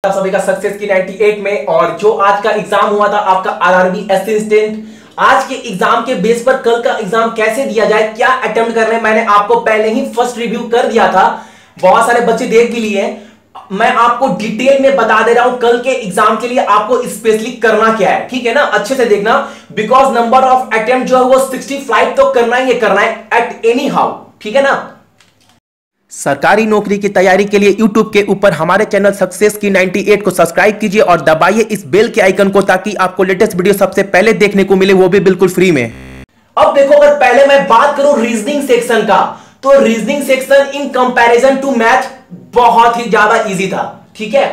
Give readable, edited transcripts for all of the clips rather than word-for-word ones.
आप सभी का सक्सेस की 98 में। और जो आज का एग्जाम हुआ था आपका आरआरबी असिस्टेंट, आज के एग्जाम के बेस पर कल का एग्जाम कैसे दिया जाए, क्या अटेम्प्ट करना है, मैंने आपको पहले ही फर्स्ट रिव्यू कर दिया था। बहुत सारे बच्चे देख भी लिए। मैं आपको डिटेल में बता दे रहा हूं कल के एग्जाम के लिए आपको स्पेशली करना क्या है, ठीक है ना। अच्छे से देखना, बिकॉज नंबर ऑफ अटेम्प्ट जो है वो 65 तो करना ही करना है एट एनी हाउ, ठीक है ना। सरकारी नौकरी की तैयारी के लिए YouTube के ऊपर हमारे चैनल सक्सेस की 98 को सब्सक्राइब कीजिए और दबाइए इस बेल के आइकन को, ताकि आपको लेटेस्ट वीडियो सबसे पहले देखने को मिले, वो भी बिल्कुल फ्री में। अब देखो, अगर पहले मैं बात करूं रीजनिंग सेक्शन का, तो reasoning section in comparison to math बहुत ही ज्यादा इजी था, ठीक है।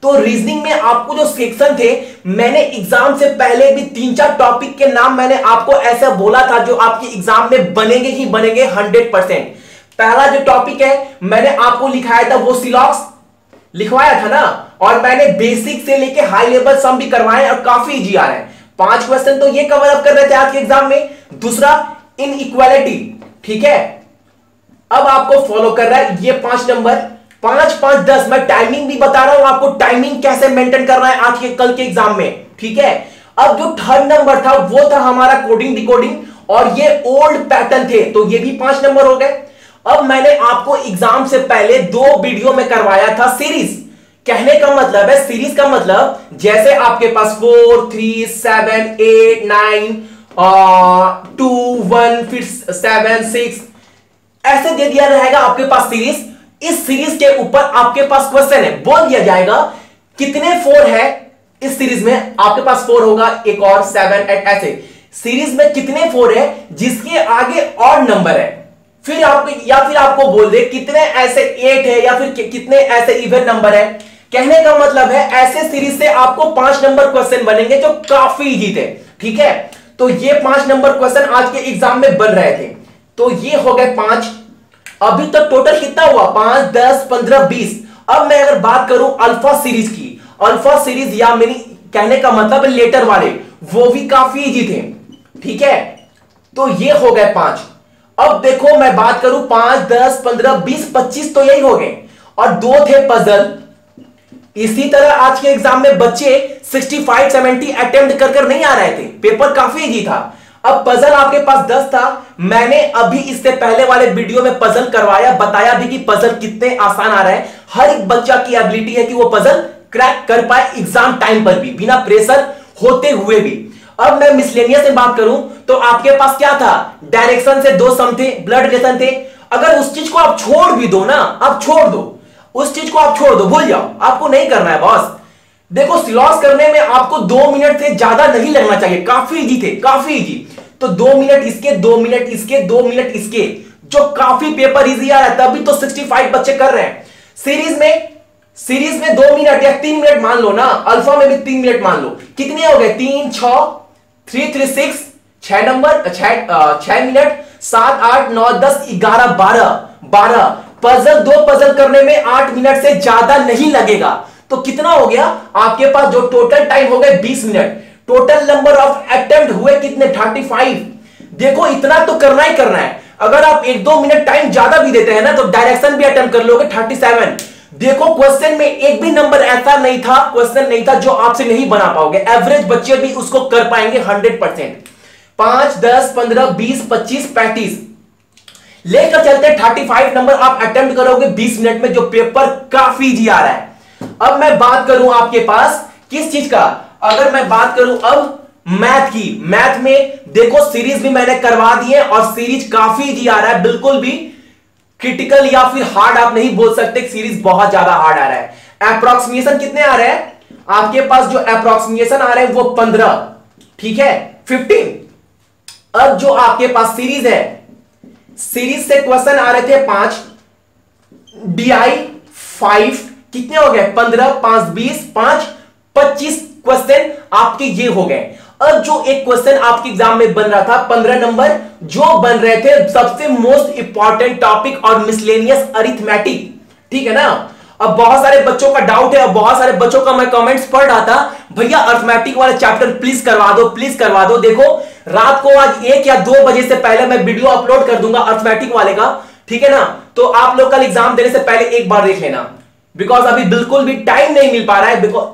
तो रीजनिंग में आपको जो सेक्शन थे, मैंने एग्जाम से पहले भी 3-4 टॉपिक के नाम मैंने आपको ऐसा बोला था जो आपके एग्जाम में बनेंगे ही बनेंगे 100%। पहला जो टॉपिक है मैंने आपको लिखाया था वो सिलॉक्स लिखवाया था ना, और मैंने बेसिक से लेके हाई लेवल सम भी करवाए और काफी इजी आ रहे हैं। 5 क्वेश्चन तो ये कवर अप कर रहे थे आज के एग्जाम में। दूसरा इनइक्वालिटी, ठीक है, अब आपको फॉलो कर रहा है ये 5 नंबर, 5, 5, 10। मैं टाइमिंग भी बता रहा हूं आपको, टाइमिंग कैसे मेंटेन करना है आज के कल के एग्जाम में, ठीक है। अब जो 3rd नंबर था वो था हमारा कोडिंग डिकोडिंग, और ये ओल्ड पैटर्न थे, तो ये भी 5 नंबर हो गए। अब मैंने आपको एग्जाम से पहले 2 वीडियो में करवाया था सीरीज। कहने का मतलब है, सीरीज का मतलब जैसे आपके पास 4, 3, 7, 8, 9, 2, 1, फिर 7, 6 ऐसे दे दिया रहेगा आपके पास सीरीज। इस सीरीज के ऊपर आपके पास क्वेश्चन है, बोल दिया जाएगा कितने 4 है इस सीरीज में, आपके पास 4 होगा, एक और 7, 8 ऐसे सीरीज में कितने 4 है जिसके आगे ऑड नंबर है। फिर आपको बोल दे कितने ऐसे 8 है या फिर कितने ऐसे इवन नंबर है। कहने का मतलब है ऐसे सीरीज से आपको 5 नंबर क्वेश्चन बनेंगे जो काफी इजी थे, ठीक है। तो ये 5 नंबर क्वेश्चन आज के एग्जाम में बन रहे थे, तो ये हो गए 5। अभी तक टोटल कितना हुआ, 5, 10, 15, 20। अब मैं अगर बात करूं अल्फा सीरीज की, अल्फा सीरीज या मेरी कहने का मतलब लेटर वाले, वो भी काफी इजी थे, ठीक है। तो ये हो गए 5। अब देखो मैं बात करूं 5, 10, 15, 20, 25 तो यही हो गए, और 2 थे पजल। इसी तरह आज के एग्जाम में बच्चे 65, 70 अटेम्प्ट कर नहीं आ रहे थे, पेपर काफी इजी था। अब पजल आपके पास 10 था। मैंने अभी इससे पहले वाले वीडियो में पजल करवाया, बताया भी कि पजल कितने आसान आ रहे हैं। हर एक बच्चा की एबिलिटी है कि वो पजल क्रैक कर पाए एग्जाम टाइम पर भी, बिना प्रेशर होते हुए भी। अब मैं मिसलेनियस में बात करूं तो आपके पास क्या था, डायरेक्शन से 2 सम थे, ब्लड रिलेशन थे। अगर उस चीज को आप छोड़ भी दो ना, आप छोड़ दो उस चीज को, आप छोड़ दो, भूल जाओ, आपको नहीं करना है बॉस। देखो सिलॉस करने में आपको 2 मिनट से ज्यादा नहीं लगना चाहिए, काफी इजी थे, काफी इजी। तो 2 मिनट इसके, 2 मिनट इसके, 2 मिनट इसके, जो काफी पेपर इजी आ रहा है, तभी तो 65 बच्चे कर रहे हैं। सीरीज में 2 मिनट या 3 मिनट मान लो ना, अल्फा में भी 3 मिनट मान लो, कितने हो गए, 3, 6, 3, 3, 6, 6 नंबर, 6 मिनट, 7, 8, 9, 10, 11, 12 पजल, 2 पजल करने में 8 मिनट से ज्यादा नहीं लगेगा। तो कितना हो गया आपके पास, जो टोटल टाइम हो गए 20 minute. Total number of attempt हुए कितने, 35। देखो इतना तो करना ही करना है। अगर आप 1-2 मिनट टाइम ज्यादा भी देते हैं ना, तो डायरेक्शन भी अटेम्प्ट कर लोगे, 37। देखो क्वेश्चन में एक भी नंबर ऐसा नहीं था, क्वेश्चन नहीं था जो आपसे नहीं बना पाओगे। एवरेज बच्चे भी उसको कर पाएंगे 100%। 5, 10, 15, 20, 25, 35 लेकर चलते 35 नंबर आप अटेम्प्ट करोगे 20 मिनट में, जो पेपर काफी इजी आ रहा है। अब मैं बात करूं आपके पास किस चीज का, अगर मैं बात करूं अब मैथ की, मैथ में देखो सीरीज भी मैंने करवा दी है, और सीरीज काफी इजी आ रहा है, बिल्कुल भी क्रिटिकल या फिर हार्ड आप नहीं बोल सकते, सीरीज बहुत ज्यादा हार्ड आ रहा है। अप्रोक्सीमेशन कितने आ रहे हैं आपके पास, जो अप्रोक्सीमेशन आ रहे हैं वो 15, ठीक है, 15। अब जो आपके पास सीरीज है, सीरीज से क्वेश्चन आ रहे थे 5, DI 5, कितने हो गए, 15, 5, 20, 5, 25 क्वेश्चन आपके ये हो गए। अब जो एक क्वेश्चन आपके एग्जाम में बन रहा था 15 नंबर, जो बन रहे थे सबसे मोस्ट इंपॉर्टेंट टॉपिक और मिसलेनियस अरिथमेटिक, ठीक है ना। अब बहुत सारे बच्चों का डाउट है, और बहुत सारे बच्चों का मैं कमेंट्स पढ़ रहा था, भैया अरिथमेटिक वाला चैप्टर प्लीज करवा दो, प्लीज करवा दो। देखो रात को आज 1 या 2 बजे से पहले मैं वीडियो अपलोड कर दूंगा अरिथमेटिक वाले का, ठीक है ना। तो आप लोग कल एग्जाम देने से पहले एक बार देख लेना, बिकॉज अभी बिल्कुल भी टाइम नहीं मिल पा रहा है। बिकॉज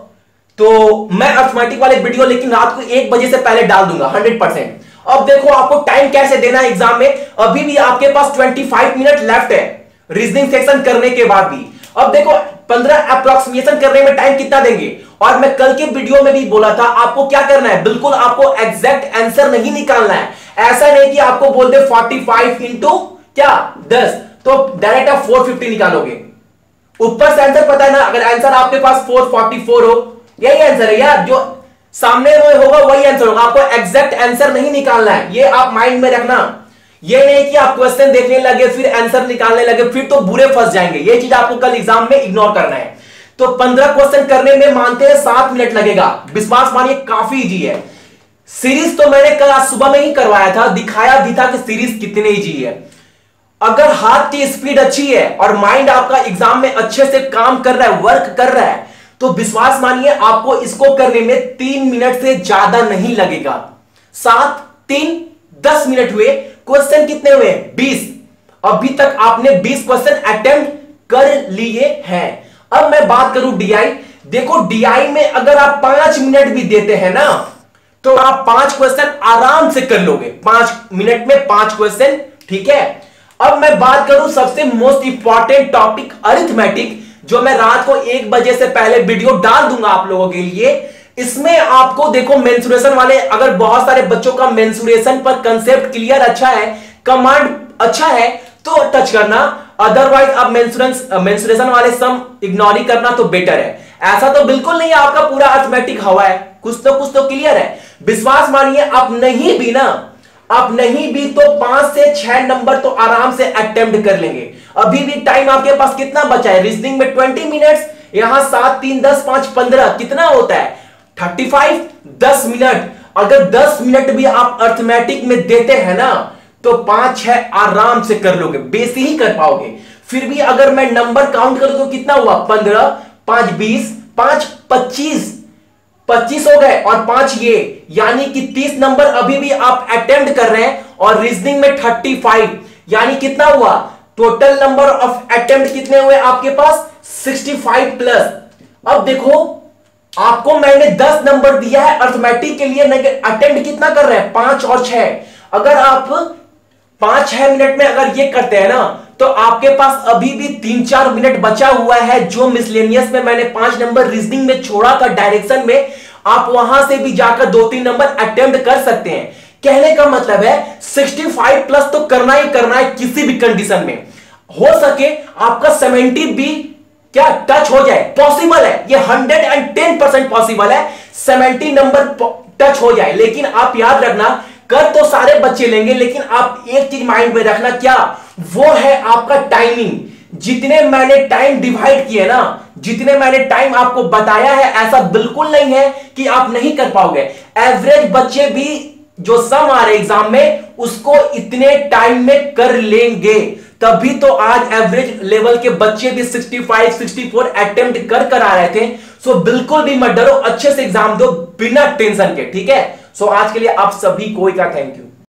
तो मैं अर्थमेटिक वाले वीडियो लेकिन रात को 1 बजे से पहले डाल दूंगा 100%। अब देखो आपको टाइम कैसे देना है एग्जाम में। अभी भी आपके पास 25 मिनट लेफ्ट है रीजनिंग सेक्शन करने के बाद भी। अब देखो 15 अप्रोक्सीमेशन करने में टाइम कितना देंगे। और मैं कल के वीडियो में भी बोला था आपको क्या करना है, बिल्कुल आपको एग्जैक्ट आंसर नहीं निकालना है। ऐसा नहीं कि आपको बोल दे 45 इंटू क्या 10 तो डायरेक्ट आप 450 निकालोगे। ऊपर से आंसर पता है ना, अगर आंसर आपके पास 444 हो यही आंसर है यार, जो सामने में होगा वही आंसर होगा। आपको एग्जैक्ट आंसर नहीं निकालना है, ये आप माइंड में रखना। ये नहीं कि आप क्वेश्चन देखने लगे फिर आंसर निकालने लगे, फिर तो बुरे फंस जाएंगे। ये चीज आपको कल एग्जाम में इग्नोर करना है। तो 15 क्वेश्चन करने में मानते हैं 7 मिनट लगेगा। विश्वास मानिए काफी इजी है। सीरीज तो मैंने कल आज सुबह में ही करवाया था, दिखाया भी था कि सीरीज कितने इजी है। अगर हाथ की स्पीड अच्छी है और माइंड आपका एग्जाम में अच्छे से काम कर रहा है, वर्क कर रहा है, तो विश्वास मानिए आपको इसको करने में 3 मिनट से ज्यादा नहीं लगेगा। 7 3 10 मिनट हुए। क्वेश्चन कितने हुए 20। अभी तक आपने 20 क्वेश्चन अटेम्प्ट कर लिए हैं। अब मैं बात करूं डीआई। देखो डीआई में अगर आप 5 मिनट भी देते हैं ना तो आप 5 क्वेश्चन आराम से कर लोगे। 5 मिनट में 5 क्वेश्चन, ठीक है। अब मैं बात करूं सबसे मोस्ट इंपॉर्टेंट टॉपिक अरिथमेटिक, जो मैं रात को 1 बजे से पहले वीडियो डाल दूंगा आप लोगों के लिए। इसमें आपको देखो मेंसुरेशन वाले, अगर बहुत सारे बच्चों का मेंसुरेशन पर कंसेप्ट क्लियर अच्छा है, कमांड अच्छा है तो टच करना, अदरवाइज आप मेंसुरेशन वाले सम इग्नोर ही करना तो बेटर है। ऐसा तो बिल्कुल नहीं है आपका पूरा अरिथमेटिक हवा है, कुछ तो क्लियर है। विश्वास मानिए आप नहीं भी तो 5 से 6 नंबर तो आराम से अटेम्प्ट कर लेंगे। अभी भी टाइम आपके पास कितना बचा है, रीजनिंग में 20 मिनट्स, यहां 7 3 10 5 15 कितना होता है 35, 10 मिनट। अगर 10 मिनट भी आप अरिथमेटिक में देते हैं ना तो 5-6 आराम से कर लोगे, बेसी ही कर पाओगे। फिर भी अगर मैं नंबर काउंट करूं तो कितना हुआ 15, 5 20, 5 25 हो गए और 5 ये, यानी कि 30 नंबर अभी भी आप अटेम्प्ट कर रहे हैं। और रीजनिंग में 35, यानी कितना हुआ टोटल नंबर ऑफ अटेम्प्ट कितने हुए आपके पास 65 प्लस। अब देखो आपको मैंने 10 नंबर दिया है अरिथमेटिक के लिए, अटेम्प्ट कितना कर रहे हैं 5 और 6। अगर आप 5-6 मिनट में अगर ये करते हैं ना तो आपके पास अभी भी 3-4 मिनट बचा हुआ है। जो मिसलेनियस में मैंने 5 नंबर रीजनिंग में छोड़ा था डायरेक्शन में, आप वहां से भी जाकर 2-3 नंबर अटेम्प्ट कर सकते हैं। कहने का मतलब है 65 प्लस तो करना ही करना है किसी भी कंडीशन में। हो सके आपका 70 भी क्या टच हो जाए, पॉसिबल है, ये 110% पॉसिबल है 70 नंबर टच हो जाए। लेकिन आप याद रखना कर तो सारे बच्चे लेंगे, लेकिन आप एक चीज माइंड में रखना, क्या वो है आपका टाइमिंग। जितने मैंने टाइम डिवाइड किए ना, जितने मैंने टाइम आपको बताया है, ऐसा बिल्कुल नहीं है कि आप नहीं कर पाओगे। एवरेज बच्चे भी जो सम आ रहे एग्जाम में उसको इतने टाइम में कर लेंगे। तभी तो आज एवरेज लेवल के बच्चे भी 65 64 अटेम्प्ट कर आ रहे थे। सो बिल्कुल भी मत डरो, अच्छे से एग्जाम दो बिना टेंशन के, ठीक है। सो आज के लिए आप सभी को का थैंक यू।